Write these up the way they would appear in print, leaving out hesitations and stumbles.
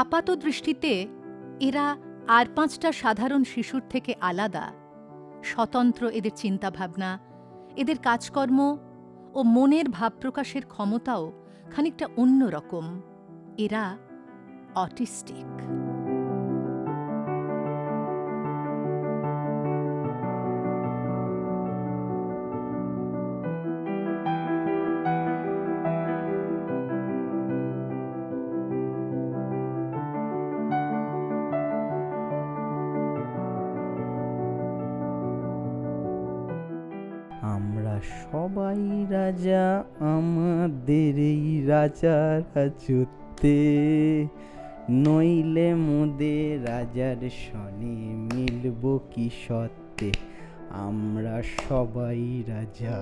আপাত দৃষ্টিতে এরা আর ৫টা সাধারণ শিশুর থেকে আলাদা। স্বতন্ত্র এদের চিন্তাভাবনা, এদের কাজকর্ম ও মনের ভাব প্রকাশের ক্ষমতাও খানিকটা অন্যরকম। এরা অটিস্টিক। আমরা সবাই রাজা আমাদের এই রাজার রাজত্বে, নইলে মোদের রাজার সনে মিলব কি সত্ত্বে, আমরা সবাই রাজা।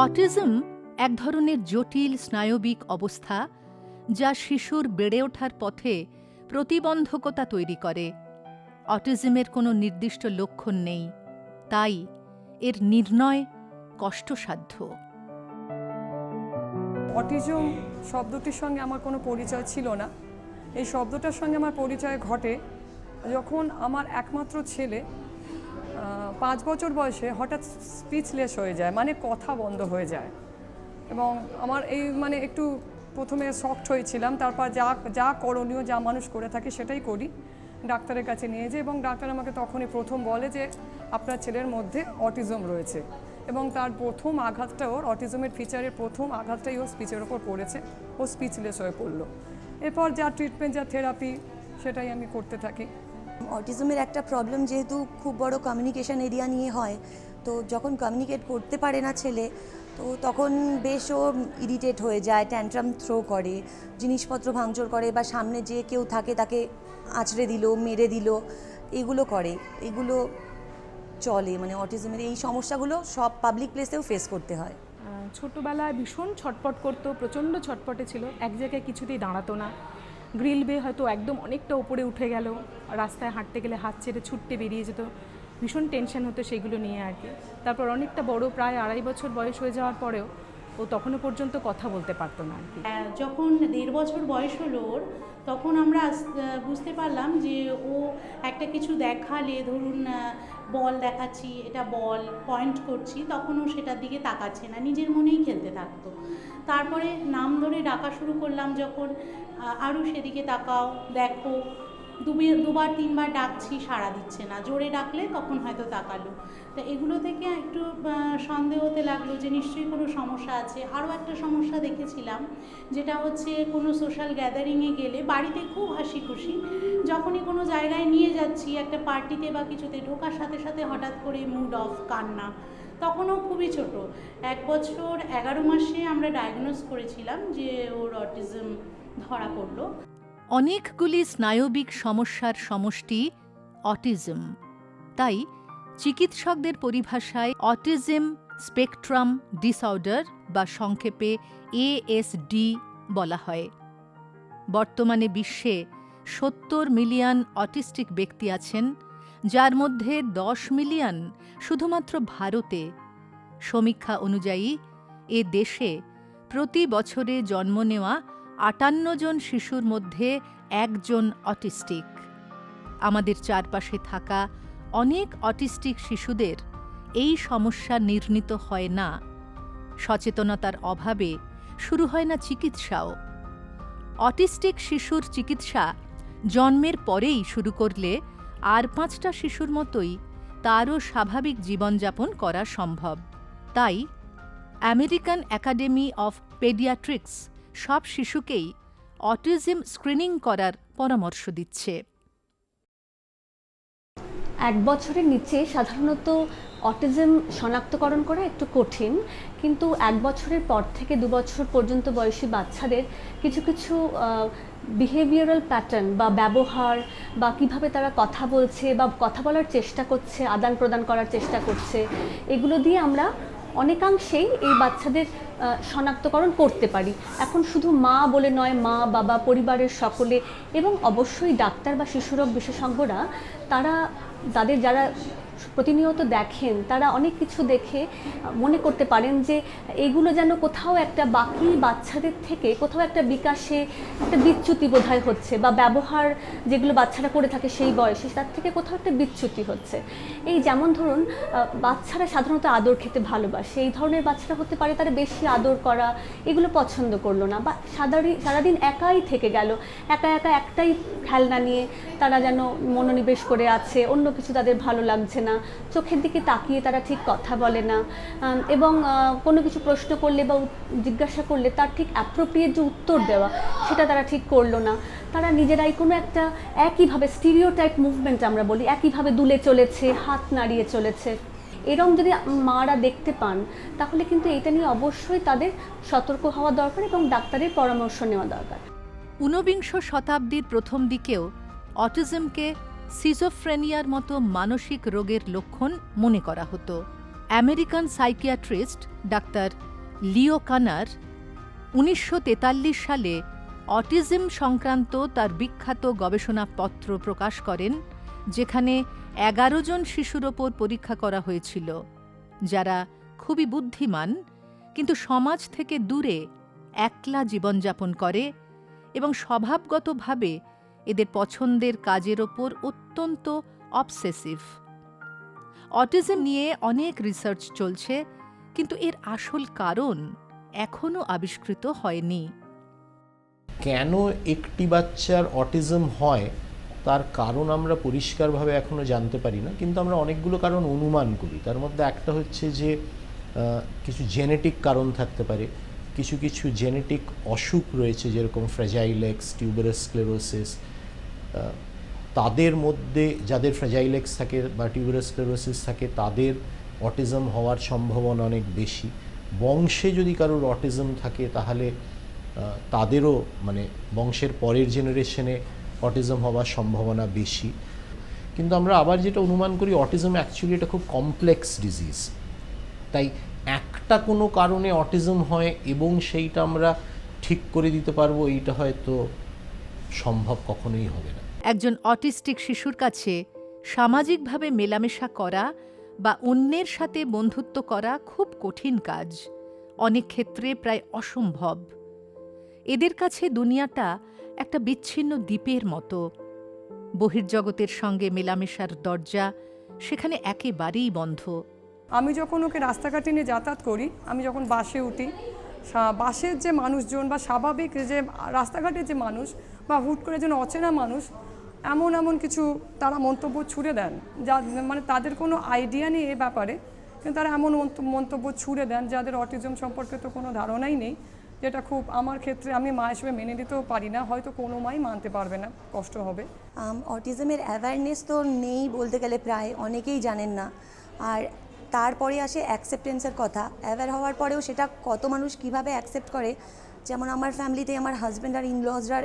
অটিজম এক ধরনের জটিল স্নায়বিক অবস্থা যা শিশুর বেড়ে ওঠার পথে প্রতিবন্ধকতা তৈরি করে। অটিজমের কোনো নির্দিষ্ট লক্ষণ নেই, তাই এর নির্ণয় কষ্টসাধ্য। অটিজম শব্দটির সঙ্গে আমার কোনো পরিচয় ছিল না। এই শব্দটার সঙ্গে আমার পরিচয় ঘটে যখন আমার একমাত্র ছেলে 5 বছর বয়সে হঠাৎ স্পিচলেস হয়ে যায়, মানে কথা বন্ধ হয়ে যায়। এবং আমার এই মানে একটু প্রথমে শকড হয়েছিলাম, তারপর যা করণীয়, যা মানুষ করে থাকে সেটাই করি, ডাক্তারের কাছে নিয়ে যাই। এবং ডাক্তার আমাকে তখনই প্রথম বলে যে আপনার ছেলের মধ্যে অটিজম রয়েছে। এবং তার প্রথম আঘাতটা, ওর অটিজমের ফিচারের প্রথম আঘাতটাই ওর স্পিচের ওপর পড়েছে। ও স্পিচলেস হয়ে পড়লো। এরপর যা ট্রিটমেন্ট, যা থেরাপি, সেটাই আমি করতে থাকি। অটিজমের একটা প্রবলেম যেহেতু খুব বড় কমিউনিকেশন এরিয়া নিয়ে হয়, তো যখন কমিউনিকেট করতে পারে না ছেলে, তো তখন বেশ ও ইরিটেট হয়ে যায়, ট্যান্ট্রাম থ্রো করে, জিনিসপত্র ভাঙচুর করে, বা সামনে যে কেউ থাকে তাকে আঁচড়ে দিল, মেরে দিল, এগুলো করে। এগুলো চলে, মানে অটিজমের এই সমস্যাগুলো সব পাবলিক প্লেসেও ফেস করতে হয়। ছোটোবেলায় ভীষণ ছটপট করতো, প্রচণ্ড ছটপটে ছিল, এক জায়গায় কিছুতেই দাঁড়াতো না। গ্রিল বেয়ে হয়তো একদম অনেকটা উপরে উঠে গেল, রাস্তায় হাঁটতে গেলে হাত ছেড়ে ছুটতে বেরিয়ে যেত, ভীষণ টেনশন হতো সেগুলো নিয়ে আর কি। তারপর অনেকটা বড়, প্রায় 2.5 বছর বয়স হয়ে যাওয়ার পরেও ও তখনও পর্যন্ত কথা বলতে পারতো না আর কি। যখন 1.5 বছর বয়স হলো ওর, তখন আমরা বুঝতে পারলাম যে ও একটা কিছু দেখালে, ধরুন বল দেখাচ্ছি, এটা বল পয়েন্ট করছি, তখন ও সেটার দিকে তাকাচ্ছে না, নিজের মনেই খেলতে থাকতো। তারপরে নাম ধরে ডাকা শুরু করলাম যখন, আরও সেদিকে তাকাও, দেখো, 2বার 3বার ডাকছি, সাড়া দিচ্ছে না, জোরে ডাকলে তখন হয়তো তাকালো। তো এগুলো থেকে একটু সন্দেহ হতে লাগলো যে নিশ্চয়ই কোনো সমস্যা আছে। আরও একটা সমস্যা দেখেছিলাম, যেটা হচ্ছে কোনো সোশ্যাল গ্যাদারিংয়ে গেলে, বাড়িতে খুব হাসি খুশি, যখনই কোনো জায়গায় নিয়ে যাচ্ছি, একটা পার্টিতে বা কিছুতে ঢোকার সাথে সাথে হঠাৎ করে মুড অফ, কান্না। তখনও খুবই ছোট, 1 বছর 11 মাসে আমরা ডায়াগনোজ করেছিলাম যে ওর অটিজম ধরা পড়লো। অনেকগুলি স্নায়বিক সমস্যার সমষ্টি অটিজম। তাই চিকিৎসকদের পরিভাষায় অটিজম স্পেকট্রাম ডিসঅর্ডার বা সংক্ষেপে ASD বলা হয়। বর্তমানে বিশ্বে 70 মিলিয়ন অটিস্টিক ব্যক্তি আছেন, যার মধ্যে 10 মিলিয়ন শুধুমাত্র ভারতে। সমীক্ষা অনুযায়ী এ দেশে প্রতি বছরে জন্ম নেওয়া 58 জন শিশুর মধ্যে 1 জন অটিস্টিক। আমাদের চারপাশে থাকা অনেক অটিস্টিক শিশুদের এই সমস্যা নির্ণীত হয় না। সচেতনতার অভাবে শুরু হয় না চিকিৎসাও। অটিস্টিক শিশুর চিকিৎসা জন্মের পরেই শুরু করলে আর 5টা শিশুর মতোই তারও স্বাভাবিক জীবনযাপন করা সম্ভব। তাই আমেরিকান একাডেমি অফ পেডিয়াট্রিক্স সব শিশুকেই অটিজম স্ক্রিনিং করার পরামর্শ দিচ্ছে। 1 বছরের নিচে সাধারণত অটিজম শনাক্তকরণ করা একটু কঠিন, কিন্তু 1 বছরের পর থেকে 2 বছর পর্যন্ত বয়সী বাচ্চাদের কিছু কিছু বিহেভিয়ারাল প্যাটার্ন বা ব্যবহার বা কিভাবে তারা কথা বলছে বা কথা বলার চেষ্টা করছে, আদান প্রদান করার চেষ্টা করছে, এগুলো দিয়ে আমরা অনেকাংশেই এই বাচ্চাদের শনাক্তকরণ করতে পারি। এখন শুধু মা বলে নয়, মা বাবা পরিবারের সকলে এবং অবশ্যই ডাক্তার বা শিশুরোগ বিশেষজ্ঞরা তাদের যারা প্রতিনিয়ত দেখেন তারা অনেক কিছু দেখে মনে করতে পারেন যে এগুলো যেন কোথাও একটা বাকি বাচ্চাদের থেকে কোথাও একটা বিকাশে একটা বিচ্যুতি বোধহয় হচ্ছে, বা ব্যবহার যেগুলো বাচ্চারা করে থাকে সেই বয়সে তার থেকে কোথাও একটা বিচ্যুতি হচ্ছে। এই যেমন ধরুন, বাচ্চারা সাধারণত আদর খেতে ভালোবাসে, এই ধরনের বাচ্চারা হতে পারে তারা বেশি আদর করা এগুলো পছন্দ করলো না, বা সারাদিন একাই থেকে গেল, একা একা একটাই খেলনা নিয়ে তারা যেন মনোনিবেশ করে আছে, অন্য কিছু তাদের ভালো লাগছে না, চোখের দিকে তাকিয়ে তারা ঠিক কথা বলে না, এবং কোনো কিছু প্রশ্ন করলে বা জিজ্ঞাসা করলে তার ঠিক অ্যাপ্রোপ্রিয়েট যে উত্তর দেওয়া সেটা তারা ঠিক করলো না, তারা নিজেরাই কোনো একটা একইভাবে স্টিরিওটাইপ মুভমেন্ট আমরা বলি, একইভাবে দুলে চলেছে, হাত নাড়িয়ে চলেছে। এরকম যদি মারা দেখতে পান তাহলে কিন্তু এটা নিয়ে অবশ্যই তাদের সতর্ক হওয়া দরকার এবং ডাক্তারের পরামর্শ নেওয়া দরকার। 19বিংশ শতাব্দীর প্রথম দিকেও অটিজমকে সিজোফ্রেনিয়ার মতো মানসিক রোগের লক্ষণ মনে করা হতো। আমেরিকান সাইকিয়াট্রিস্ট ডাক্তার লিও কানার 1943 সালে অটিজম সংক্রান্ত তার বিখ্যাত গবেষণাপত্র প্রকাশ করেন, যেখানে 11 জন শিশুর ওপর পরীক্ষা করা হয়েছিল, যারা খুবই বুদ্ধিমান কিন্তু সমাজ থেকে দূরে একলা জীবনযাপন করে এবং স্বভাবগতভাবে এদের পছন্দের কাজের ওপর অত্যন্ত অবসেসিভ। অটিজম নিয়ে অনেক রিসার্চ চলছে, কিন্তু এর আসল কারণ এখনও আবিষ্কৃত হয়নি। কেন একটি বাচ্চার অটিজম হয় তার কারণ আমরা পরিষ্কারভাবে এখনও জানতে পারি না, কিন্তু আমরা অনেকগুলো কারণ অনুমান করি। তার মধ্যে একটা হচ্ছে যে কিছু জেনেটিক কারণ থাকতে পারে, কিছু কিছু জেনেটিক অসুখ রয়েছে যেরকম ফ্র্যাজাইল এক্স, টিউবারাস স্ক্লেরোসিস, তাদের মধ্যে যাদের ফ্র্যাজাইল এক্স থাকে বা টিউবারাস স্ক্লেরোসিস থাকে তাদের অটিজম হওয়ার সম্ভাবনা অনেক বেশি। বংশে যদি কারোর অটিজম থাকে তাহলে তাদেরও মানে বংশের পরের জেনারেশনে অটিজম হওয়ার সম্ভাবনা বেশি। কিন্তু আমরা আবার যেটা অনুমান করি, অটিজম অ্যাকচুয়ালি এটা খুব কমপ্লেক্স ডিজিজ, তাই একটা কোনো কারণে অটিজম হয় এবং সেইটা আমরা ঠিক করে দিতে পারবো এইটা হয়তো সম্ভব কখনোই হবে না। একজন অটিস্টিক শিশুর কাছে সামাজিকভাবে মেলামেশা করা বা অন্যের সাথে বন্ধুত্ব করা খুব কঠিন কাজ, অনেক ক্ষেত্রে প্রায় অসম্ভব। এদের কাছে দুনিয়াটা একটা বিচ্ছিন্ন দ্বীপের মতো। বহির্জগতের সঙ্গে মেলামেশার দরজা সেখানে একেবারেই বন্ধ। আমি যখন ওকে রাস্তাঘাটে নিয়ে যাতায়াত করি, আমি যখন বাসে উঠি, বাসের যে মানুষজন বা স্বাভাবিক যে রাস্তাঘাটের যে মানুষ বা হুট করে যেন অচেনা মানুষ এমন কিছু তারা মন্তব্য ছুড়ে দেন, যা মানে তাদের কোনো আইডিয়া নেই এ ব্যাপারে, কিন্তু তারা এমন মন্তব্য ছুড়ে দেন যাদের অটিজম সম্পর্কে তো কোনো ধারণাই নেই, যেটা খুব আমার ক্ষেত্রে আমি মা হিসেবে মেনে নিতেও পারি না, হয়তো কোনো মাই মানতে পারবে না, কষ্ট হবে। অটিজমের অ্যাওয়ারনেস তো নেই বলতে গেলে, প্রায় অনেকেই জানেন না। আর তারপরে আসে অ্যাকসেপ্টেন্সের কথা। অ্যাওয়্যার হওয়ার পরেও সেটা কত মানুষ কিভাবে অ্যাকসেপ্ট করে, যেমন আমার ফ্যামিলিতে আমার হাজব্যান্ড আর ইনলজরা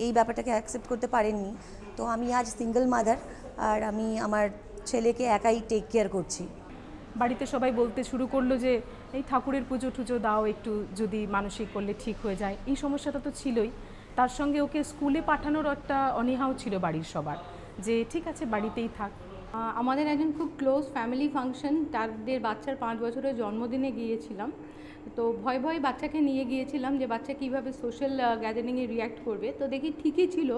এই ব্যাপারটাকে অ্যাকসেপ্ট করতে পারেননি। তো আমি আজ সিঙ্গেল মাদার, আর আমি আমার ছেলেকে একাই টেক কেয়ার করছি। বাড়িতে সবাই বলতে শুরু করলো যে এই ঠাকুরের পুজো টুজো দাও একটু, যদি মানসিক করলে ঠিক হয়ে যায়। এই সমস্যাটা তো ছিলই, তার সঙ্গে ওকে স্কুলে পাঠানোর একটা অনীহাও ছিল বাড়ির সবার, যে ঠিক আছে বাড়িতেই থাক। আমাদের একজন খুব ক্লোজ ফ্যামিলি ফাংশন, তাদের বাচ্চার 5 বছরের জন্মদিনে গিয়েছিলাম। তো ভয় ভয় বাচ্চাকে নিয়ে গিয়েছিলাম যে বাচ্চা কীভাবে সোশ্যাল গ্যাদারিংয়ে রিয়্যাক্ট করবে। তো দেখি ঠিকই ছিল,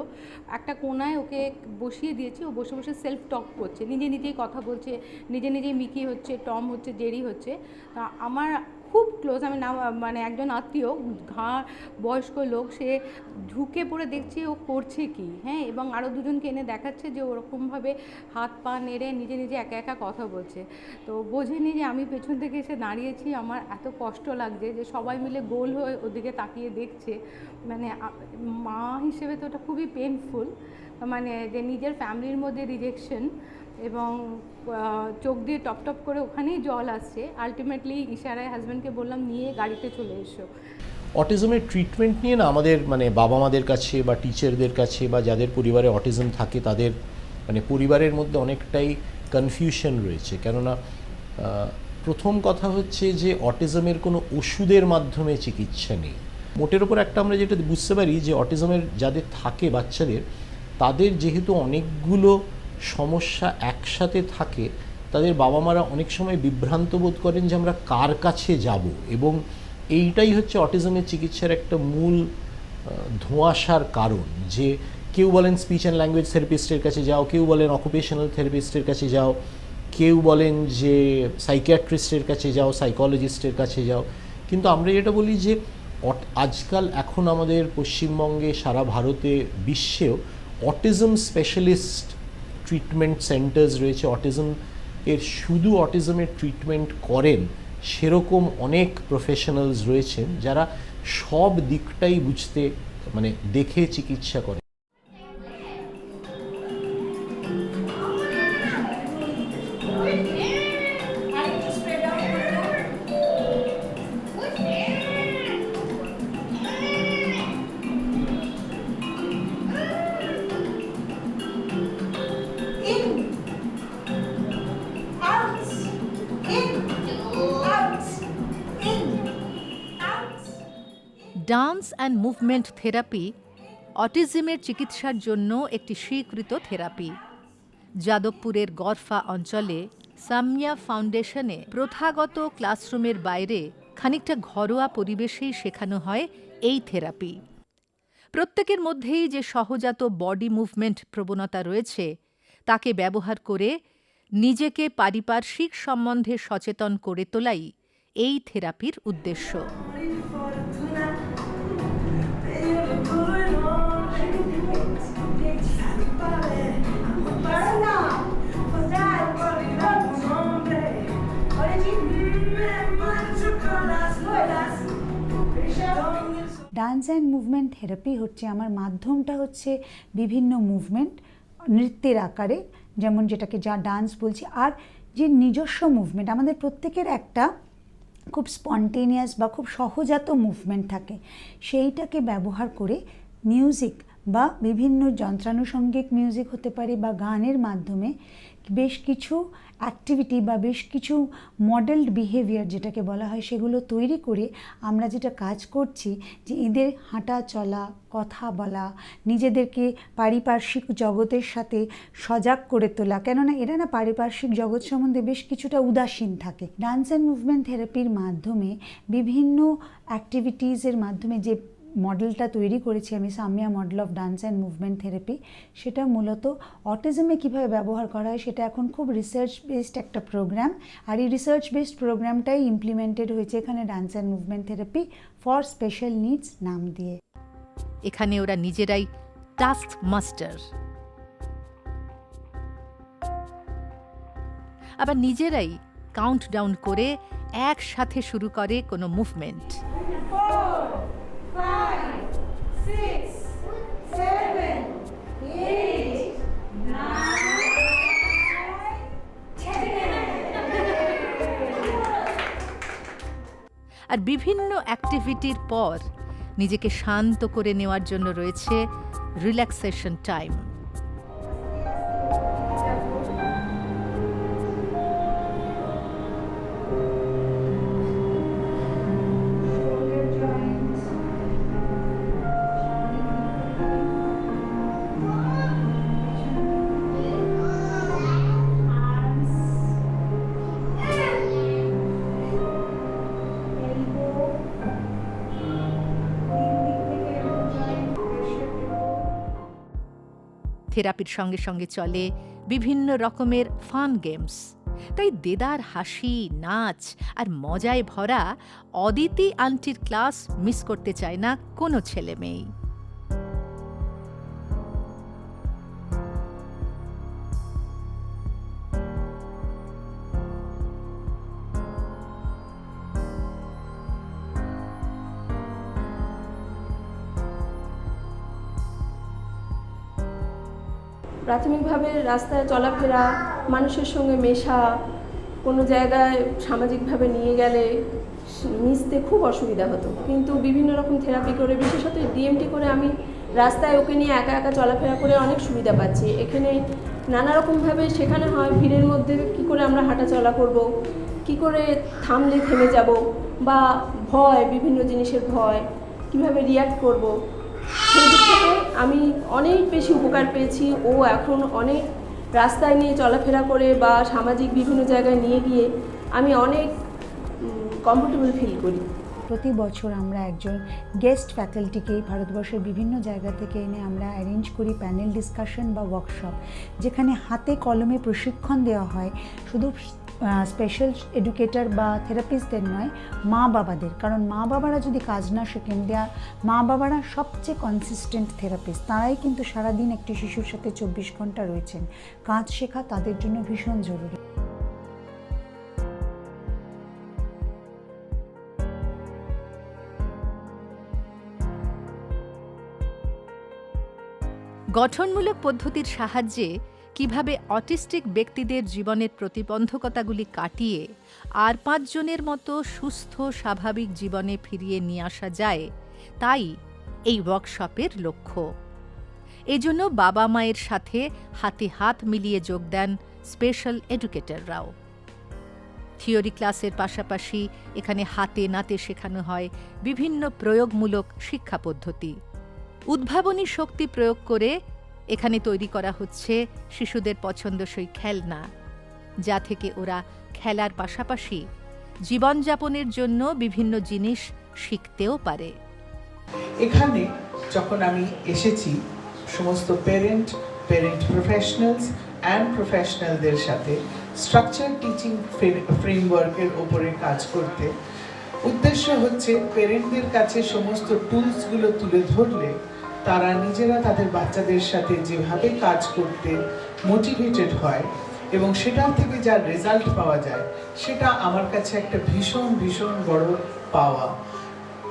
একটা কোনায় ওকে বসিয়ে দিয়েছি, ও বসে বসে সেলফ টক করছে, নিজে নিজেই কথা বলছে, নিজে নিজেই মিকি হচ্ছে, টম হচ্ছে, জেরি হচ্ছে। তা আমার খুব ক্লোজ, আমি না মানে একজন আত্মীয় বয়স্ক লোক, সে ঢুকে পড়ে দেখছে ও করছে কি, হ্যাঁ, এবং আরও দুজনকে এনে দেখাচ্ছে যে ওরকমভাবে হাত পা নেড়ে নিজে নিজে একা একা কথা বলছে। তো বোঝেনি যে আমি পেছন থেকে এসে দাঁড়িয়েছি, আমার এত কষ্ট লাগছে যে সবাই মিলে গোল হয়ে ওদিকে তাকিয়ে দেখছে। মানে মা হিসেবে তো ওটা খুবই পেনফুল, মানে যে নিজের ফ্যামিলির মধ্যে রিজেকশন। এবং চোখ দিয়ে টপ টপ করে ওখানেই জল আসছে। আলটিমেটলি ইশারায় হাজব্যান্ডকে বললাম নিয়ে গাড়িতে চলে এসো। অটিজমের ট্রিটমেন্ট নিয়ে না আমাদের মানে বাবা মাদের কাছে বা টিচারদের কাছে বা যাদের পরিবারে অটিজম থাকে তাদের মানে পরিবারের মধ্যে অনেকটাই কনফিউশন রয়েছে। কেননা প্রথম কথা হচ্ছে যে অটিজমের কোনো ওষুধের মাধ্যমে চিকিৎসা নেই। মোটের ওপর একটা আমরা যেটা বুঝতে পারি যে অটিজমের যাদের থাকে বাচ্চাদের, তাদের যেহেতু অনেকগুলো সমস্যা একসাথে থাকে, তাদের বাবা মারা অনেক সময় বিভ্রান্ত বোধ করেন যে আমরা কার কাছে যাব, এবং এইটাই হচ্ছে অটিজমের চিকিৎসার একটা মূল ধোঁয়াশার কারণ। যে কেউ বলেন স্পিচ অ্যান্ড ল্যাঙ্গুয়েজ থেরাপিস্টের কাছে যাও, কেউ বলেন অকুপেশনাল থেরাপিস্টের কাছে যাও, কেউ বলেন যে সাইকিয়াট্রিস্টের কাছে যাও, সাইকোলজিস্টের কাছে যাও। কিন্তু আমরা যেটা বলি যে আজকাল এখন আমাদের পশ্চিমবঙ্গে, সারা ভারতে, বিশ্বেও অটিজম স্পেশালিস্ট ট্রিটমেন্ট সেন্টার্স রয়েছে। অটিজম এর শুধু অটিজমের ট্রিটমেন্ট করেন সেরকম অনেক প্রফেশনালস রয়েছেন যারা সব দিকটাই বুঝতে মানে দেখে চিকিৎসা করে। ডান্স অ্যান্ড মুভমেন্ট থেরাপি অটিজমের চিকিৎসার জন্য একটি স্বীকৃত থেরাপি। যাদবপুরের গরফা অঞ্চলে সামিয়া ফাউন্ডেশনে প্রথাগত ক্লাসরুমের বাইরে খানিকটা ঘরোয়া পরিবেশেই শেখানো হয় এই থেরাপি। প্রত্যেকের মধ্যেই যে সহজাত বডি মুভমেন্ট প্রবণতা রয়েছে তাকে ব্যবহার করে নিজেকে পারিপার্শ্বিক সম্বন্ধে সচেতন করে তোলাই এই থেরাপির উদ্দেশ্য। ডান্স অ্যান্ড মুভমেন্ট থেরাপি হচ্ছে আমার মাধ্যমটা হচ্ছে বিভিন্ন মুভমেন্ট নৃত্যের আকারে, যেমন যেটাকে যা ডান্স বলছি, আর যে নিজস্ব মুভমেন্ট আমাদের প্রত্যেকের একটা খুব স্পন্টেনিয়াস বা খুব সহজাত মুভমেন্ট থাকে, সেইটাকে ব্যবহার করে মিউজিক বা বিভিন্ন যন্ত্রানুষঙ্গিক মিউজিক হতে পারে বা গানের মাধ্যমে বেশ কিছু অ্যাক্টিভিটি বা বেশ কিছু মডেলড বিহেভিয়ার যেটাকে বলা হয় সেগুলো তৈরি করে আমরা যেটা কাজ করছি যে এদের হাঁটা চলা, কথা বলা, নিজেদেরকে পারিপার্শ্বিক জগতের সাথে সজাগ করে তোলা, কেননা এরা না পারিপার্শ্বিক জগৎ সম্বন্ধে বেশ কিছুটা উদাসীন থাকে। ডান্স অ্যান্ড মুভমেন্ট থেরাপির মাধ্যমে বিভিন্ন অ্যাক্টিভিটিসের মাধ্যমে যে মডেলটা তৈরি করেছি আমি, Samia model of dance and movement therapy, সেটা মূলত অটিজমে কীভাবে ব্যবহার করা হয় সেটা এখন খুব রিসার্চ বেসড একটা প্রোগ্রাম, আর এই রিসার্চ বেসড প্রোগ্রামটাই ইমপ্লিমেন্টেড হয়েছে এখানে dance and movement therapy for special needs নাম দিয়ে। এখানে ওরা নিজেরাই টাস্ক মাস্টার, আবার নিজেরাই কাউন্টডাউন করে একসাথে শুরু করে কোনো মুভমেন্ট। আর বিভিন্ন অ্যাক্টিভিটির পর নিজেকে শান্ত করে নেওয়ার জন্য রয়েছে রিল্যাক্সেশন টাইম। থেরাপির সঙ্গে সঙ্গে চলে বিভিন্ন রকমের ফান গেমস। তাই দেদার হাসি, নাচ আর মজায় ভরা অদিতি আন্টির ক্লাস মিস করতে চায় না কোনো ছেলে মেয়ে। প্রাথমিকভাবে রাস্তায় চলাফেরা, মানুষের সঙ্গে মেশা, কোনো জায়গায় সামাজিকভাবে নিয়ে গেলে মিশতে খুব অসুবিধা হতো। কিন্তু বিভিন্ন রকম থেরাপি করে, বিশেষত ডিএমটি করে আমি রাস্তায় ওকে নিয়ে একা একা চলাফেরা করে অনেক সুবিধা পাচ্ছি। এখানে নানা রকমভাবে শেখানো হয় ভিড়ের মধ্যে কী করে আমরা হাঁটাচলা করব, কী করে থামলে থেমে যাব, বা ভয়, বিভিন্ন জিনিসের ভয় কীভাবে রিয়্যাক্ট করব, সেই দিক থেকে আমি অনেক বেশি উপকার পেয়েছি। ও এখন অনেক রাস্তায় নিয়ে চলাফেরা করে বা সামাজিক বিভিন্ন জায়গায় নিয়ে গিয়ে আমি অনেক কমফোর্টেবল ফিল করি। প্রতি বছর আমরা একজন গেস্ট ফ্যাকাল্টিকে ভারতবর্ষের বিভিন্ন জায়গা থেকে এনে আমরা অ্যারেঞ্জ করি প্যানেল ডিসকাশন বা ওয়ার্কশপ, যেখানে হাতে কলমে প্রশিক্ষণ দেওয়া হয় শুধু স্পেশাল এডুকেটর বা থেরাপিস্টদের নয়, মা বাবাদের। কারণ মা বাবারা যদি কাজ না শেখেন, মা বাবারা সবচেয়ে কনসিস্টেন্ট থেরাপিস্ট, তারাই কিন্তু সারাদিন একটি শিশুর সাথে 24 ঘন্টা রয়েছেন। কাজ শেখা তাদের জন্য ভীষণ জরুরি। গঠনমূলক পদ্ধতির সাহায্যে কিভাবে অটিস্টিক ব্যক্তিদের জীবনের প্রতিবন্ধকতাগুলি কাটিয়ে আর 5 জনের মতো সুস্থ স্বাভাবিক জীবনে ফিরিয়ে নিয়ে আসা যায়, তাই এই ওয়ার্কশপের লক্ষ্য। এজন্য বাবা মায়ের সাথে হাতে হাত মিলিয়ে যোগ দেন স্পেশাল এডুকেটররাও। থিওরি ক্লাসের পাশাপাশি এখানে হাতে নাতে শেখানো হয় বিভিন্ন প্রয়োগমূলক শিক্ষা পদ্ধতি। উদ্ভাবনী শক্তি প্রয়োগ করে এখানে তৈরি করা হচ্ছে শিশুদের পছন্দসই খেলনা, যা থেকে ওরা খেলার পাশাপাশি জীবনযাপনের জন্য বিভিন্ন জিনিস শিখতেও পারে। এখানে যখন আমি এসেছি সমস্ত প্যারেন্ট প্রফেশনালস অ্যান্ড প্রফেশনালদের সাথে স্ট্রাকচার টিচিং ফ্রেমওয়ার্কের ওপরে কাজ করতে, উদ্দেশ্য হচ্ছে প্যারেন্টদের কাছে সমস্ত টুলসগুলো তুলে ধরলে তারা নিজেরা তাদের বাচ্চাদের সাথে যেভাবে কাজ করতে মোটিভেটেড হয় এবং সেটার থেকে যা রেজাল্ট পাওয়া যায়, সেটা আমার কাছে একটা ভীষণ ভীষণ বড় পাওয়া।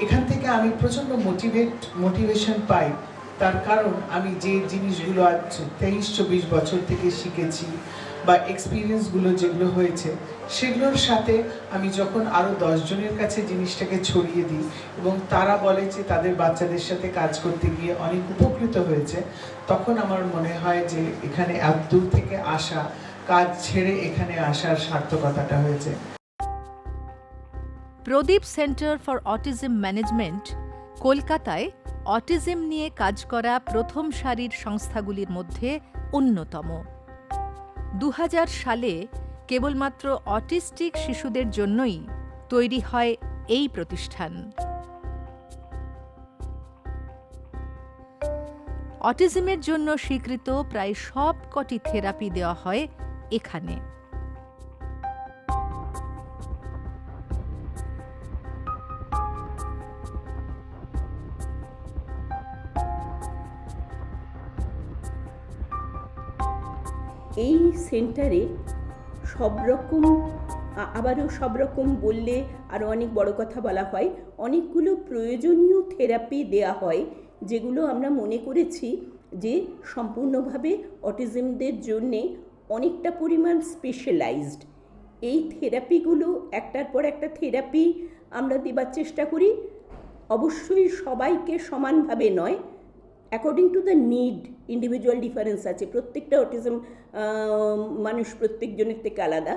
এখান থেকে আমি প্রচণ্ড মোটিভেশন পাই। তার কারণ আমি যে জিনিসগুলো আজ 23-24 বছর থেকে শিখেছি বা এক্সপিরিয়েন্সগুলো যেগুলো হয়েছে, সেগুলোর সাথে আমি যখন আরও 10 জনের কাছে জিনিসটাকে ছড়িয়ে দিই এবং তারা বলে যে তাদের বাচ্চাদের সাথে কাজ করতে গিয়ে অনেক উপকৃত হয়েছে, তখন আমার মনে হয় যে এখানে এত দূর থেকে আসা, কাজ ছেড়ে এখানে আসার সার্থকতাটা হয়েছে। প্রদীপ সেন্টার ফর অটিজম ম্যানেজমেন্ট কলকাতায় অটিজম নিয়ে কাজ করা প্রথম সারির সংস্থাগুলির মধ্যে অন্যতম। 2000 সালে কেবলমাত্র অটিস্টিক শিশুদের জন্যই তৈরি হয় এই প্রতিষ্ঠান। অটিজমের জন্য স্বীকৃত প্রায় সবকটি থেরাপি দেওয়া হয় এখানে। এই সেন্টারে সব রকম বললে আরও অনেক বড় কথা বলা হয়, অনেকগুলো প্রয়োজনীয় থেরাপি দেয়া হয়, যেগুলো আমরা মনে করেছি যে সম্পূর্ণভাবে অটিজমদের জন্যে অনেকটা পরিমাণ স্পেশালাইজড। এই থেরাপিগুলো একটার পর একটা থেরাপি আমরা দেবার চেষ্টা করি, অবশ্যই সবাইকে সমানভাবে নয়, according to the need. Individual difference আছে, প্রত্যেকটা অটিজম মানুষ প্রত্যেকজনের থেকে আলাদা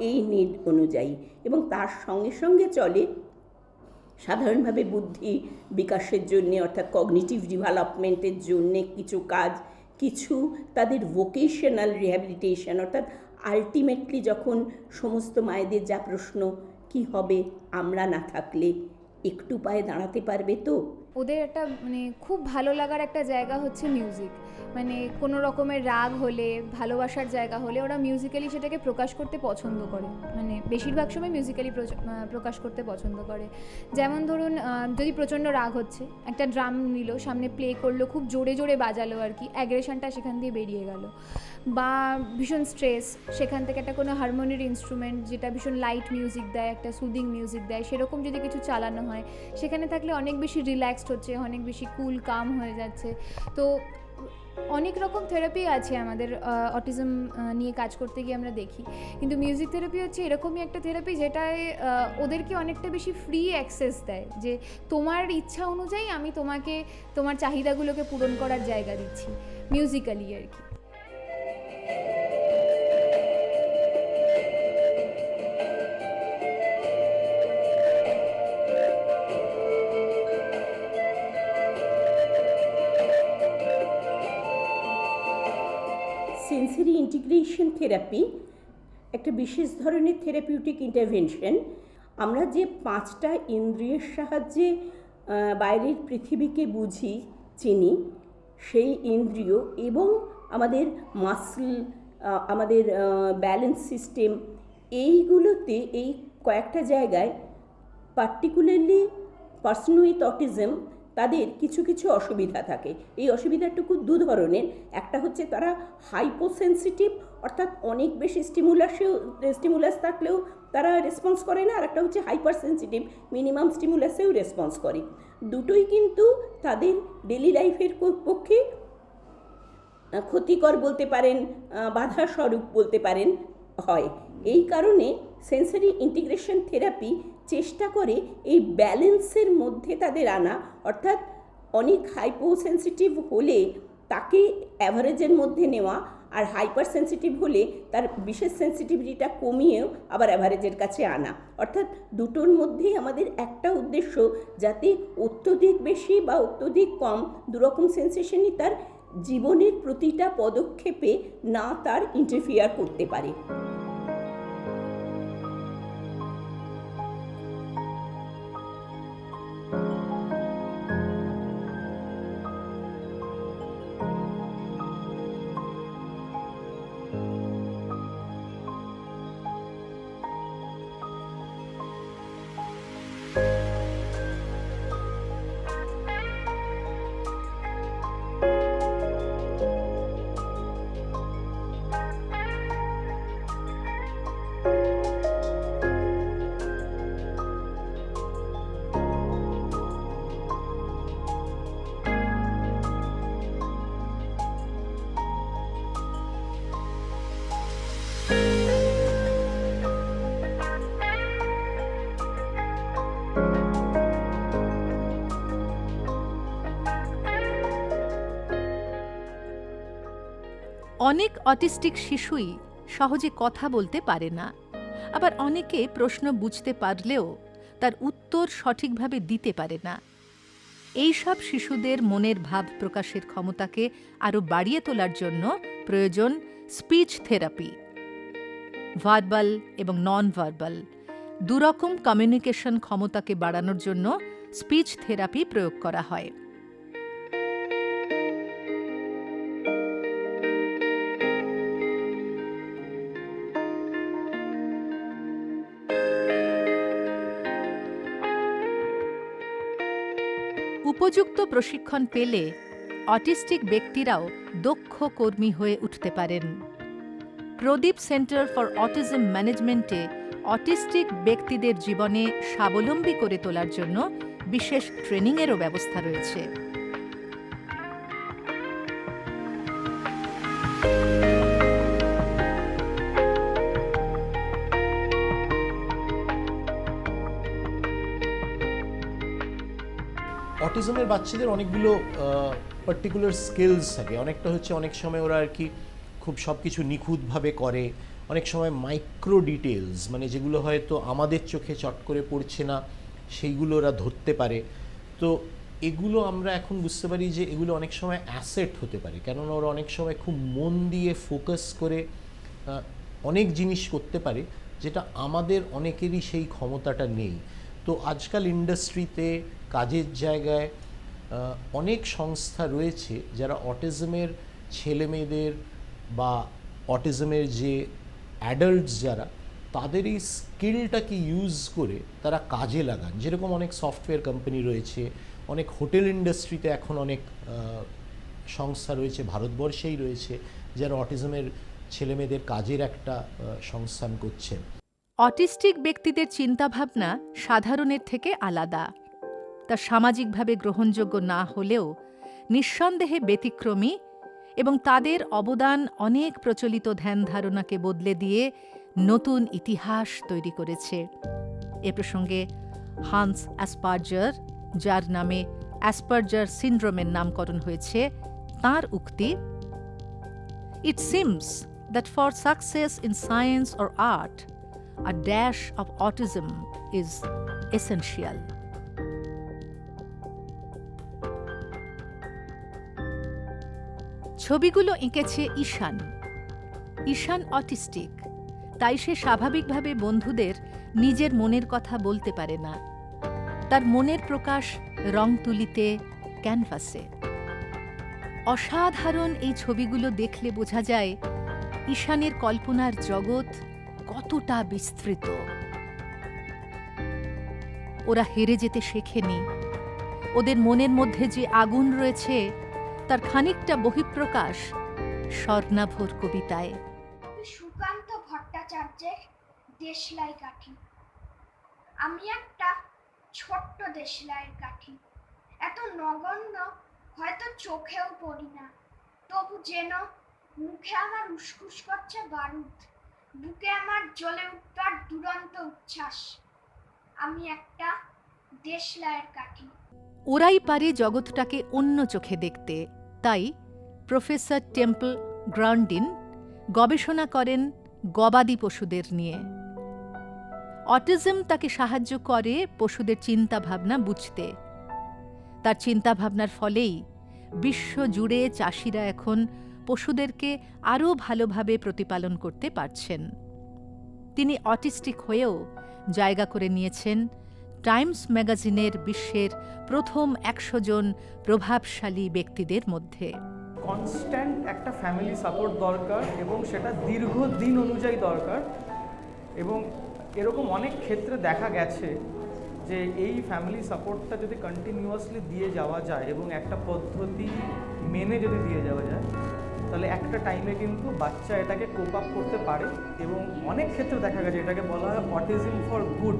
এই নিড অনুযায়ী, এবং তার সঙ্গে সঙ্গে চলে সাধারণভাবে বুদ্ধি বিকাশের জন্যে, অর্থাৎ কগনিটিভ ডেভেলপমেন্টের জন্যে কিছু কাজ, কিছু তাদের ভোকেশনাল রিহ্যাবিলিটেশন, অর্থাৎ আলটিমেটলি যখন সমস্ত মায়েদের যা প্রশ্ন, কি হবে আমরা না থাকলে, একটু পায়ে দাঁড়াতে পারবে তো? ওদের একটা খুব ভালো লাগার একটা জায়গা হচ্ছে মিউজিক। কোনো রকমের রাগ হলে, ভালোবাসার জায়গা হলে ওরা মিউজিক্যালি সেটাকে প্রকাশ করতে পছন্দ করে, বেশিরভাগ সময় মিউজিক্যালি প্রকাশ করতে পছন্দ করে। যেমন ধরুন, যদি প্রচণ্ড রাগ হচ্ছে, একটা ড্রাম নিল, সামনে প্লে করলো, খুব জোরে জোরে বাজালো আর কি, অ্যাগ্রেশনটা সেখান দিয়ে বেরিয়ে গেল। বা ভীষণ স্ট্রেস, সেখান থেকে একটা কোনো হারমোনির ইনস্ট্রুমেন্ট যেটা ভীষণ লাইট মিউজিক দেয়, একটা সুদিং মিউজিক দেয়, সেরকম যদি কিছু চালানো হয়, সেখানে থাকলে অনেক বেশি রিল্যাক্সড হচ্ছে, অনেক বেশি কুল কাম হয়ে যাচ্ছে। তো অনেক রকম থেরাপি আছে আমাদের অটিজম নিয়ে কাজ করতে গিয়ে আমরা দেখি, কিন্তু মিউজিক থেরাপি হচ্ছে এরকমই একটা থেরাপি যেটায় ওদেরকে অনেকটা বেশি ফ্রি অ্যাক্সেস দেয়, যে তোমার ইচ্ছা অনুযায়ী আমি তোমাকে তোমার চাহিদাগুলোকে পূরণ করার জায়গা দিচ্ছি মিউজিক্যালি আর কি। সেন্সরি ইন্টিগ্রেশন থেরাপি একটা বিশেষ ধরনের থেরাপিউটিক ইন্টারভেনশন। আমরা যে 5টা ইন্দ্রিয়ের সাহায্যে বাইরের পৃথিবীকে বুঝি চিনি, সেই ইন্দ্রিয় এবং আমাদের মাসল, আমাদের ব্যালেন্স সিস্টেম, এইগুলোতে এই কয়েকটা জায়গায় পার্টিকুলারলি পার্সন উইথ অটিজম তাদের কিছু কিছু অসুবিধা থাকে। এই অসুবিধাটুকু দু ধরনের, একটা হচ্ছে তারা হাইপোসেন্সিটিভ, অর্থাৎ অনেক বেশি স্টিমুলাস থাকলেও তারা রেসপন্স করে না, আর একটা হচ্ছে হাইপার সেন্সিটিভ, মিনিমাম স্টিমুলাসেও রেসপন্স করে। দুটোই কিন্তু তাদের ডেলি লাইফের পক্ষে ক্ষতিকর বলতে পারেন, বাধা স্বরূপ বলতে পারেন হয়। এই কারণে সেন্সরি ইন্টিগ্রেশন থেরাপি চেষ্টা করে এই ব্যালেন্সের মধ্যে তাদের আনা, অর্থাৎ অনেক হাইপোসেন্সিটিভ হলে তাকে অ্যাভারেজের মধ্যে নেওয়া, আর হাইপার সেন্সিটিভ হলে তার বিশেষ সেন্সিটিভিটিটা কমিয়েও আবার অ্যাভারেজের কাছে আনা। অর্থাৎ দুটোর মধ্যেই আমাদের একটা উদ্দেশ্য, যাতে অত্যধিক বেশি বা অত্যধিক কম দুরকম সেন্সেশনই তার জীবনের প্রতিটা পদক্ষেপে না তার ইন্টারফিয়ার করতে পারে। অনেক অটিস্টিক শিশুই সহজে কথা বলতে পারে না, আবার অনেকে প্রশ্ন বুঝতে পারলেও তার উত্তর সঠিকভাবে দিতে পারে না। এই সব শিশুদের মনের ভাব প্রকাশের ক্ষমতাকে আরও বাড়িয়ে তোলার জন্য প্রয়োজন স্পিচ থেরাপি। ভার্বাল এবং নন ভার্বাল দুরকম কমিউনিকেশন ক্ষমতাকে বাড়ানোর জন্য স্পিচ থেরাপি প্রয়োগ করা হয়। উপযুক্ত প্রশিক্ষণ পেলে অটিস্টিক ব্যক্তিরাও দক্ষ কর্মী হয়ে উঠতে পারেন। প্রদীপ সেন্টার ফর অটিজম ম্যানেজমেন্টে অটিস্টিক ব্যক্তিদের জীবনে স্বাবলম্বী করে তোলার জন্য বিশেষ ট্রেনিংয়েরও ব্যবস্থা রয়েছে। অটিজমের বাচ্চাদের অনেকগুলো পার্টিকুলার স্কিলস থাকে। অনেকটা হচ্ছে অনেক সময় ওরা আর কি খুব সব কিছু নিখুঁতভাবে করে, অনেক সময় মাইক্রো ডিটেলস মানে যেগুলো হয়তো আমাদের চোখে চট করে পড়ছে না সেইগুলো ওরা ধরতে পারে। তো এগুলো আমরা এখন বুঝতে পারি যে এগুলো অনেক সময় অ্যাসেট হতে পারে, কেননা ওরা অনেক সময় খুব মন দিয়ে ফোকাস করে অনেক জিনিস করতে পারে, যেটা আমাদের অনেকেরই সেই ক্ষমতাটা নেই। তো আজকাল ইন্ডাস্ট্রিতে, কাজের জায়গায় অনেক সংস্থা রয়েছে যারা অটিজমের ছেলে মেয়েদের বা অটিজমের যে অ্যাডাল্টস যারা, তাদের এই স্কিলটাকে ইউজ করে তারা কাজে লাগান। যেরকম অনেক সফটওয়্যার কোম্পানি রয়েছে, অনেক হোটেল ইন্ডাস্ট্রিতে এখন অনেক সংস্থা রয়েছে, ভারতবর্ষেই রয়েছে, যারা অটিজমের ছেলেমেয়েদের কাজের একটা সংস্থান করছেন। অটিস্টিক ব্যক্তিদের চিন্তাভাবনা সাধারণের থেকে আলাদা। তা সামাজিকভাবে গ্রহণযোগ্য না হলেও নিঃসন্দেহে ব্যতিক্রমী এবং তাদের অবদান অনেক প্রচলিত ধ্যান ধারণাকে বদলে দিয়ে নতুন ইতিহাস তৈরি করেছে। এ প্রসঙ্গে হান্স অ্যাসপারজার, যার নামে অ্যাসপারজার সিন্ড্রোমের নামকরণ হয়েছে, তাঁর উক্তি, "It seems that for success in science or art, a dash of autism is essential." ছবিগুলো এঁকেছে ঈশান। ঈশান অটিস্টিক, তাই সে স্বাভাবিকভাবে বন্ধুদের নিজের মনের কথা বলতে পারে না। তার মনের প্রকাশ রং তুলিতে, ক্যানভাসে। অসাধারণ এই ছবিগুলো দেখলে বোঝা যায় ঈশানের কল্পনার জগৎ কতটা বিস্তৃত। ওরা হেরে যেতে শেখেনি। ওদের মনের মধ্যে যে আগুন রয়েছে তার খানিকটা বহিঃপ্রকাশ স্বর্ণাভর কবিতায়। সুকান্ত ভট্টাচার্যের দেশলাই কাঠি। আমি একটা ছোট্ট দেশলাইয়ের কাঠি, এত নগণ্য হয়তো চোখেও পড়ি না, তবু যেন মুখে আমার উসখুস করছে বারুদ, বুকে আমার জ্বলে উঠবার দুরন্ত উচ্ছ্বাস। আমি একটা দেশলাইয়ের কাঠি। ওরাই পারে জগৎটাকে অন্য চোখে দেখতে। তাই প্রফেসর টেম্পল গ্রান্ডিন গবেষণা করেন গবাদি পশুদের নিয়ে। অটিজম তাকে সাহায্য করে পশুদের চিন্তাভাবনা বুঝতে। তার চিন্তাভাবনার ফলেই বিশ্বজুড়ে চাষিরা এখন পশুদেরকে আরও ভালোভাবে প্রতিপালন করতে পারছেন। তিনি অটিস্টিক হয়েও জায়গা করে নিয়েছেন টাইমস ম্যাগাজিনের বিশ্বের প্রথম 100 জন প্রভাবশালী ব্যক্তিদের মধ্যে। কনস্ট্যান্ট একটা ফ্যামিলি সাপোর্ট দরকার এবং সেটা দীর্ঘদিন অনুযায়ী দরকার। এবং এরকম অনেক ক্ষেত্রে দেখা গেছে যে এই ফ্যামিলি সাপোর্টটা যদি কন্টিনিউয়াসলি দিয়ে যাওয়া যায় এবং একটা পদ্ধতি মেনে যদি দিয়ে যাওয়া যায়, তাহলে একটা টাইমে কিন্তু বাচ্চা এটাকে কোপ আপ করতে পারে। এবং অনেক ক্ষেত্রে দেখা গেছে, এটাকে বলা হয় অটিজম ফর গুড।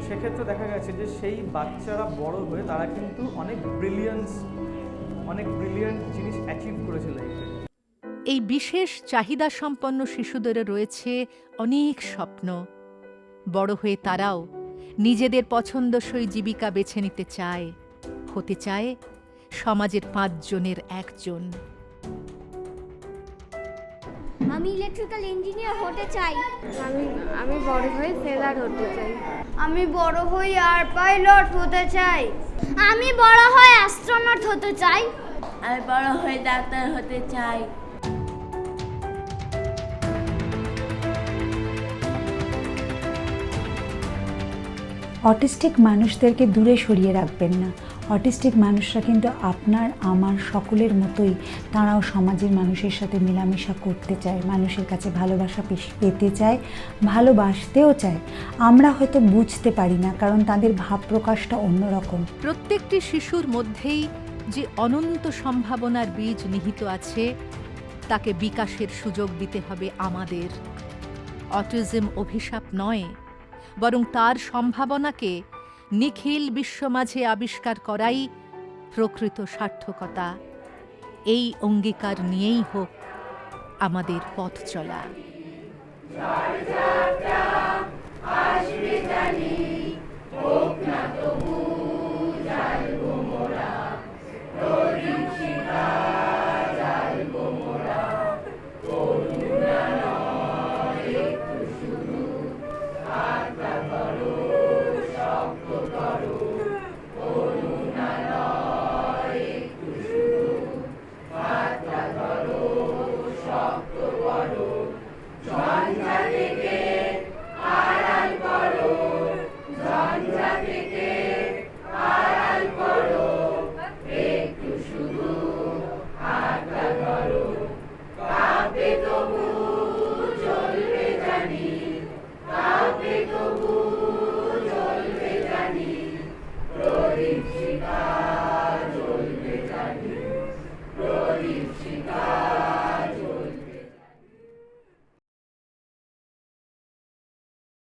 সেক্ষেত্রে দেখা গেছে যে সেই বাচ্চারা বড় হয়ে তারা কিন্তু অনেক ব্রিলিয়ান্ট জিনিস অ্যাচিভ করেছে লাইফে। এই বিশেষ চাহিদা সম্পন্ন শিশুদের রয়েছে অনেক স্বপ্ন। বড় হয়ে তারাও নিজেদের পছন্দসই জীবিকা বেছে নিতে চায়, হতে চায় সমাজের 5 জনের একজন। আমি ইলেকট্রিক্যাল ইঞ্জিনিয়ার হতে চাই। আমি বড় হয়ে সেলার হতে চাই। আমি বড় হয়ে এয়ার পাইলট হতে চাই। আমি বড় হয়ে অ্যাস্ট্রোনট হতে চাই। আমি বড় হয়ে ডাক্তার হতে চাই। অটিস্টিক মানুষদেরকে দূরে সরিয়ে রাখবেন না। অটিস্টিক মানুষরা কিন্তু আপনার আমার সকলের মতোই তারাও সমাজের মানুষের সাথে মেলামেশা করতে চায়, মানুষের কাছে ভালোবাসা পেতে চায়, ভালোবাসতেও চায়। আমরা হয়তো বুঝতে পারি না, কারণ তাদের ভাব প্রকাশটা অন্যরকম। প্রত্যেকটি শিশুর মধ্যেই যে অনন্ত সম্ভাবনার বীজ নিহিত আছে, তাকে বিকাশের সুযোগ দিতে হবে আমাদের। অটিজম অভিশাপ নয়, বরং তার সম্ভাবনাকে নিখিল বিশ্ব মাঝে আবিষ্কার করাই প্রকৃত সার্থকতা। এই অঙ্গীকার নিয়েই হোক আমাদের পথ চলা।